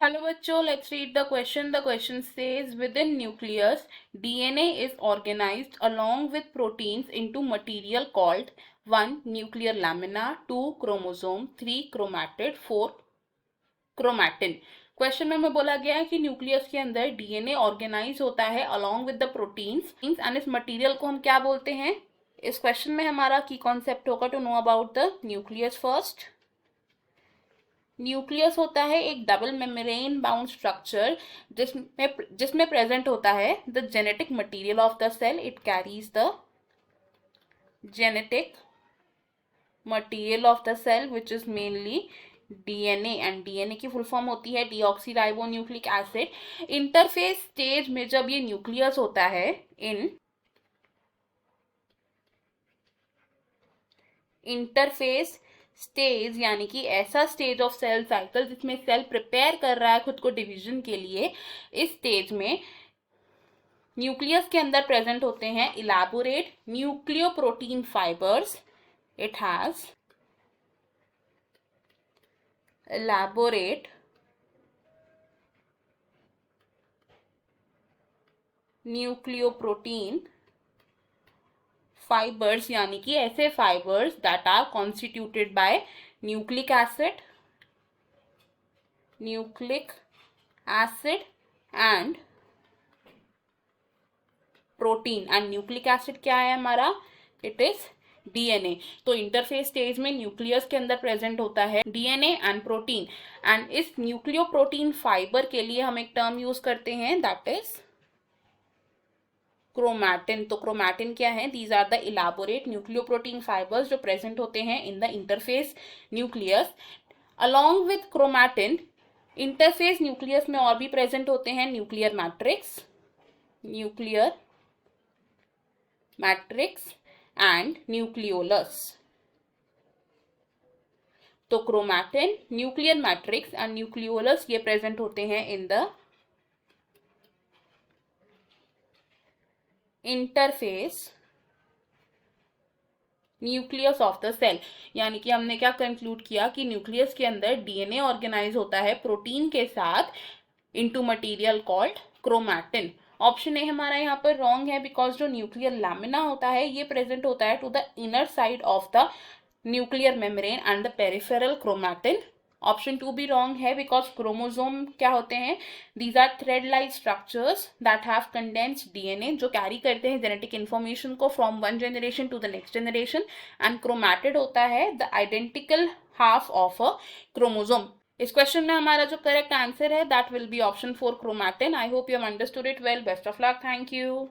Hello बच्चों, let's read the question. The question says within nucleus DNA is organised along with proteins into material called 1 nuclear lamina, 2 chromosome, 3 chromatid, 4 chromatin. Question में बोला गया है कि nucleus के अंदर DNA organise होता है along with the proteins and इस मटेरियल को हम क्या बोलते हैं. इस क्वेश्चन में हमारा की कॉन्सेप्ट होगा to know about the nucleus. First, nucleus होता है एक डबल मेम्ब्रेन बाउंड स्ट्रक्चर जिसमें प्रेजेंट होता है the genetic material of the cell. It carries the genetic material of the cell which is mainly DNA, and DNA की full form होती है deoxyribonucleic acid. Interface stage में जब ये nucleus होता है, इन इंटरफेस स्टेज यानी कि ऐसा स्टेज ऑफ सेल साइकिल जिसमें सेल प्रिपेयर कर रहा है खुद को डिवीजन के लिए, इस स्टेज में न्यूक्लियस के अंदर प्रेजेंट होते हैं elaborate nucleoprotein fibres. It has elaborate nucleoprotein fibres यानी कि ऐसे fibres that are constituted by nucleic acid and protein. And nucleic acid क्या है हमारा? It is DNA. तो इंटरफेस स्टेज में न्यूक्लियस के अंदर प्रेजेंट होता है डीएनए एंड प्रोटीन, एंड इस न्यूक्लियोप्रोटीन फाइबर के लिए हम एक टर्म यूज करते हैं दैट इज क्रोमैटिन. तो क्रोमैटिन क्या है? These are the elaborate nucleoprotein fibres जो प्रेजेंट होते हैं in the interphase nucleus. Along with chromatin interphase nucleus में और भी प्रेजेंट होते हैं न्यूक्लियर मैट्रिक्स एंड न्यूक्लियोलस. तो chromatin, nuclear matrix and nucleolus ये प्रेजेंट होते हैं in the interphase nucleus of the cell. यानी कि हमने क्या कंक्लूड किया कि न्यूक्लियस के अंदर डीएनए ऑर्गेनाइज होता है प्रोटीन के साथ into material called chromatin. Option A हमारा यहाँ पर रॉन्ग है बिकॉज जो न्यूक्लियर लैमिना होता है ये प्रेजेंट होता है to the inner side of the nuclear membrane and the peripheral chromatin. Option 2 भी रॉन्ग है बिकॉज क्रोमोसोम क्या होते हैं? These are thread like structures that have condensed DNA जो कैरी करते हैं जेनेटिक इन्फॉर्मेशन को from one generation to the next generation. And chromatid होता है the identical half of a chromosome. इस क्वेश्चन में हमारा जो करेक्ट आंसर है that will B option 4 chromatin. I hope you have understood it well. Best of luck. Thank you.